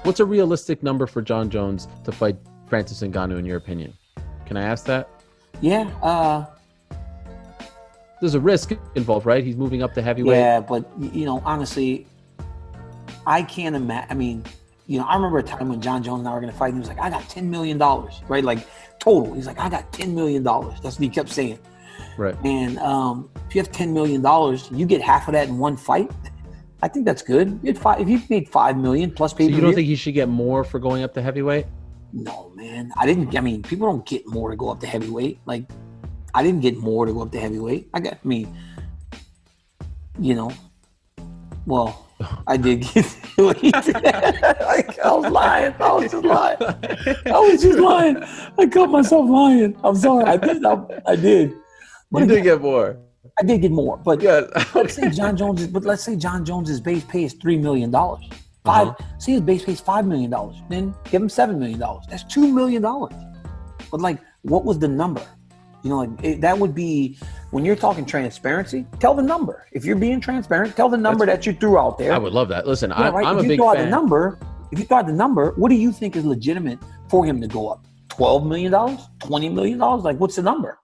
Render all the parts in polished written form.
What's a realistic number for Jon Jones to fight Francis Ngannou, in your opinion? Can I ask that? Yeah. There's a risk involved, right? He's moving up to heavyweight. Yeah, but, honestly, I can't imagine. I mean, I remember a time when Jon Jones and I were going to fight, and he was like, I got $10 million, right? Like, total. He's like, I got $10 million. That's what he kept saying. Right. And if you have $10 million, you get half of that in one fight. I think that's good. If you made $5 million plus pay-per-view. So you don't think he should get more for going up to heavyweight? No, man. People don't get more to go up to heavyweight. Like, I didn't get more to go up to heavyweight. I did get like, I was lying. I was just lying. I caught myself lying. I'm sorry. I did. But you did get more. I did get more. But yeah. let's say Jon Jones's base pay is $3 million. Say his base pay is $5 million. Then give him $7 million. That's $2 million. But like, what was the number? That would be, when you're talking transparency, tell the number. If you're being transparent, tell the number that you threw out there. I would love that. Listen, I'm right? a big fan. If you throw out the number, what do you think is legitimate for him to go up? $12 million? $20 million? Like, what's the number?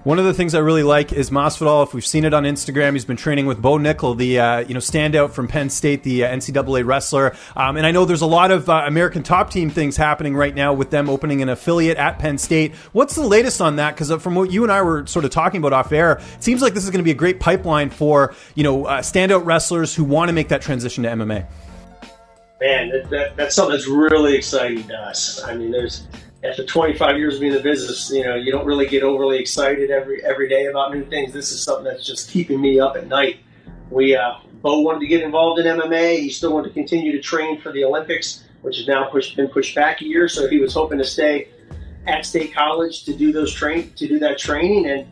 One of the things I really like is Masvidal. If we've seen it on Instagram, he's been training with Bo Nickel, the standout from Penn State, the NCAA wrestler. And I know there's a lot of American Top Team things happening right now with them opening an affiliate at Penn State. What's the latest on that? Because from what you and I were sort of talking about off air, it seems like this is going to be a great pipeline for standout wrestlers who want to make that transition to MMA. Man, that's something that's really exciting to us. I mean, after 25 years of being in the business, you don't really get overly excited every day about new things. This is something that's just keeping me up at night. Bo wanted to get involved in MMA. He still wanted to continue to train for the Olympics, which has now been pushed back a year. So he was hoping to stay at State College to do that training. And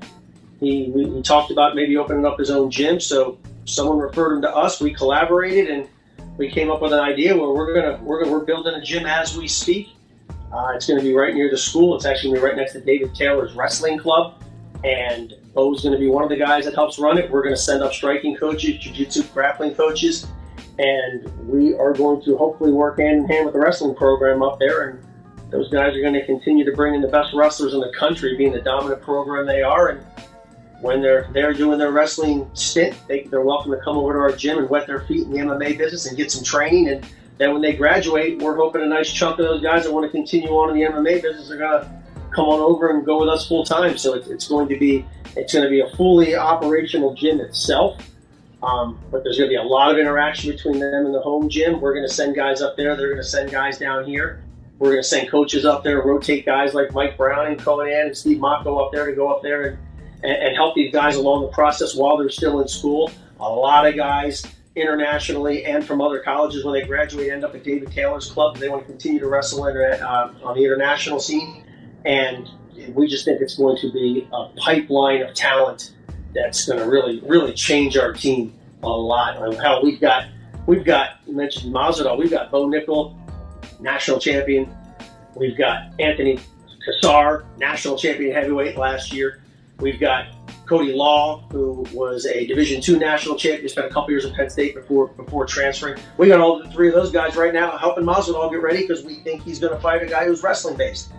we talked about maybe opening up his own gym. So someone referred him to us. We collaborated and we came up with an idea where we're building a gym as we speak. It's going to be right near the school. It's actually going to be right next to David Taylor's wrestling club. And Bo's going to be one of the guys that helps run it. We're going to send up striking coaches, jiu-jitsu, grappling coaches. And we are going to hopefully work hand in hand with the wrestling program up there. And those guys are going to continue to bring in the best wrestlers in the country, being the dominant program they are. And when they're doing their wrestling stint, they're welcome to come over to our gym and wet their feet in the MMA business and get some training. And then when they graduate, we're hoping a nice chunk of those guys that want to continue on in the MMA business are going to come on over and go with us full time. So it's going to be a fully operational gym itself. But there's going to be a lot of interaction between them and the home gym. We're going to send guys up there. They're going to send guys down here. We're going to send coaches up there, rotate guys like Mike Brown and Conan and Steve Mocco up there to go up there and help these guys along the process while they're still in school. A lot of guys internationally and from other colleges, when they graduate, end up at David Taylor's club. They want to continue to wrestle on the international scene. And we just think it's going to be a pipeline of talent that's going to really, really change our team a lot. Hell, we've got, you mentioned Masvidal, we've got Bo Nickel, national champion. We've got Anthony Cassar, national champion heavyweight last year. We've got Cody Law, who was a Division II national champion, spent a couple years at Penn State before transferring. We got all three of those guys right now helping Masvidal get ready because we think he's going to fight a guy who's wrestling based.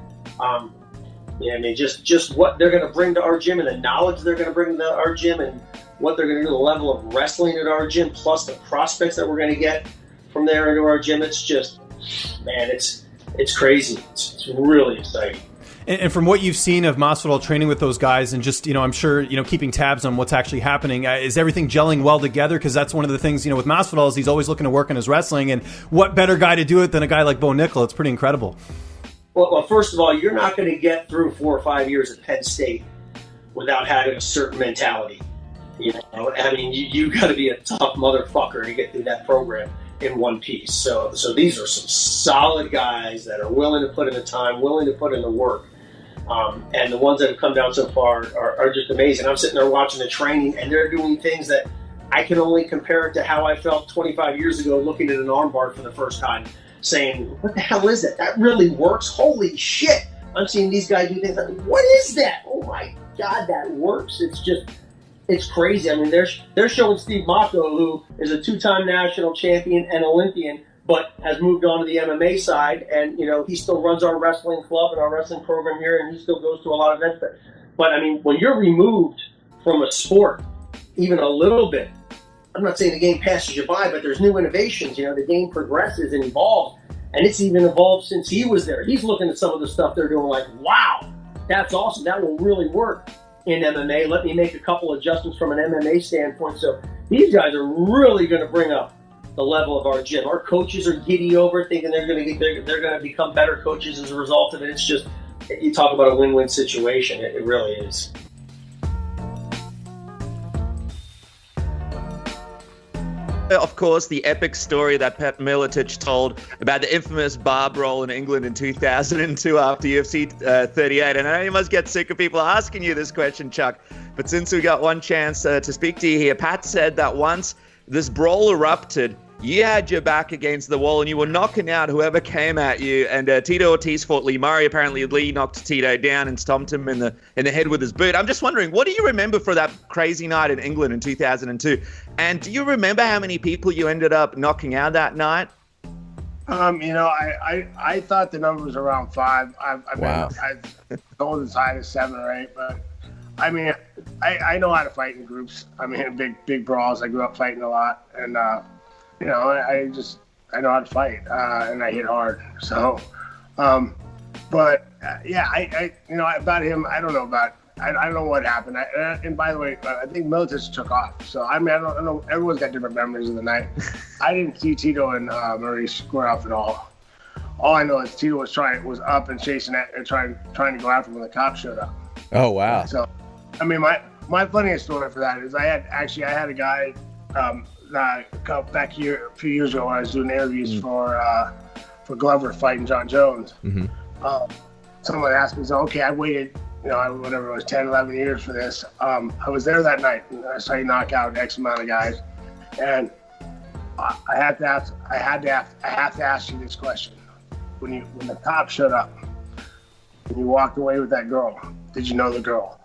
Just what they're going to bring to our gym and the knowledge they're going to bring to our gym and what they're going to do, the level of wrestling at our gym, plus the prospects that we're going to get from there into our gym. It's just, man, it's crazy. It's really exciting. And from what you've seen of Masvidal training with those guys and just, I'm sure, keeping tabs on what's actually happening, is everything gelling well together? Because that's one of the things, with Masvidal is he's always looking to work on his wrestling. And what better guy to do it than a guy like Bo Nickel? It's pretty incredible. Well, first of all, you're not going to get through 4 or 5 years at Penn State without having a certain mentality. You know, I mean, you got to be a tough motherfucker to get through that program in one piece. So these are some solid guys that are willing to put in the time, willing to put in the work. And the ones that have come down so far are just amazing. I'm sitting there watching the training, and they're doing things that I can only compare it to how I felt 25 years ago looking at an armbar for the first time, saying, what the hell is that? That really works? Holy shit. I'm seeing these guys do things like, what is that? Oh my God, that works. It's crazy. I mean, they're showing Steve Mocco, who is a 2-time national champion and Olympian, but has moved on to the MMA side, and you know he still runs our wrestling club and our wrestling program here, and he still goes to a lot of events. But I mean, when you're removed from a sport, even a little bit, I'm not saying the game passes you by, but there's new innovations. You know, the game progresses and evolves, and it's even evolved since he was there. He's looking at some of the stuff they're doing, like, wow, that's awesome. That will really work in MMA. Let me make a couple adjustments from an MMA standpoint. So these guys are really going to bring up the level of our gym. Our coaches are giddy over it, thinking they're going to become better coaches as a result of it. It's just, you talk about a win-win situation. It really is. Of course, the epic story that Pat Miletich told about the infamous bar brawl in England in 2002 after UFC 38. And I know you must get sick of people asking you this question, Chuck, but since we got one chance to speak to you here, Pat said that once this brawl erupted, you had your back against the wall and you were knocking out whoever came at you. And Tito Ortiz fought Lee Murray. Apparently, Lee knocked Tito down and stomped him in the head with his boot. I'm just wondering, what do you remember for that crazy night in England in 2002? And do you remember how many people you ended up knocking out that night? You know, I thought the number was around 5. Wow. I've told as high as 7 or 8, but I mean, I know how to fight in groups. I mean, big brawls. I grew up fighting a lot, and you know, I know how to fight, and I hit hard. So, but yeah, I you know, about him, I don't know what happened. And by the way, I think Miletich took off. So I mean, I don't know. Everyone's got different memories of the night. I didn't see Tito and Murray square off at all. All I know is Tito was up and chasing it and trying to go after him when the cops showed up. Oh wow. So, I mean, my funniest story for that is I had a guy back here a few years ago when I was doing interviews for Glover fighting Jon Jones. Mm-hmm. Someone asked me, so okay, I waited, you know, whatever it was, 10, 11 years for this. I was there that night, and I saw you knock out X amount of guys, and I have to ask you this question: when the cops showed up, and you walked away with that girl, did you know the girl?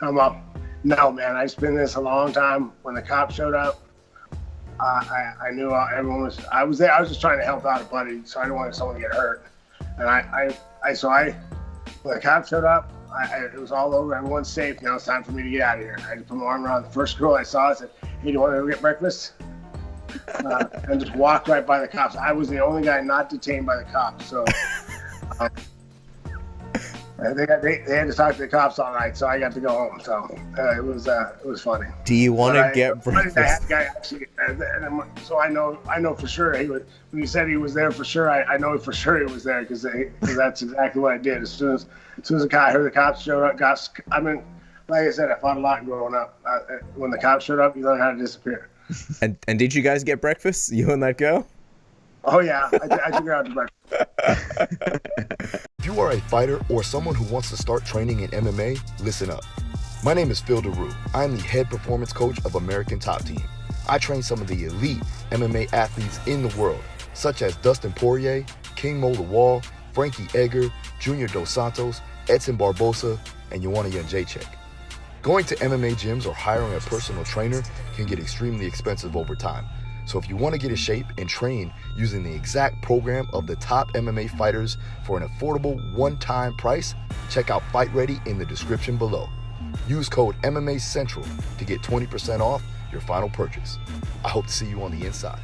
I'm up. No, man, I've been in this a long time. When the cops showed up, I knew everyone was. I was there. I was just trying to help out a buddy, so I didn't want someone to get hurt. And when the cops showed up, it was all over. Everyone's safe. Now it's time for me to get out of here. I just put my arm around the first girl I saw. I said, "Hey, do you want to go get breakfast?" And just walked right by the cops. I was the only guy not detained by the cops. So. They had to talk to the cops all night, so I got to go home. So it was funny. Do you want to get breakfast? So I know for sure he was. When he said he was there for sure, I know for sure he was there because that's exactly what I did. As soon as I heard the cops showed up, like I said, I fought a lot growing up. When the cops showed up, you learn how to disappear. And did you guys get breakfast? You and that girl? Oh yeah, I took her out to breakfast. If you are a fighter or someone who wants to start training in MMA, listen up. My name is Phil DeRue. I am the head performance coach of American Top Team. I train some of the elite MMA athletes in the world, such as Dustin Poirier, King Mo Lawal, Frankie Edgar, Junior Dos Santos, Edson Barbosa, and Joanna Jędrzejczyk. Going to MMA gyms or hiring a personal trainer can get extremely expensive over time. So if you want to get in shape and train using the exact program of the top MMA fighters for an affordable one-time price, check out Fight Ready in the description below. Use code MMA Central to get 20% off your final purchase. I hope to see you on the inside.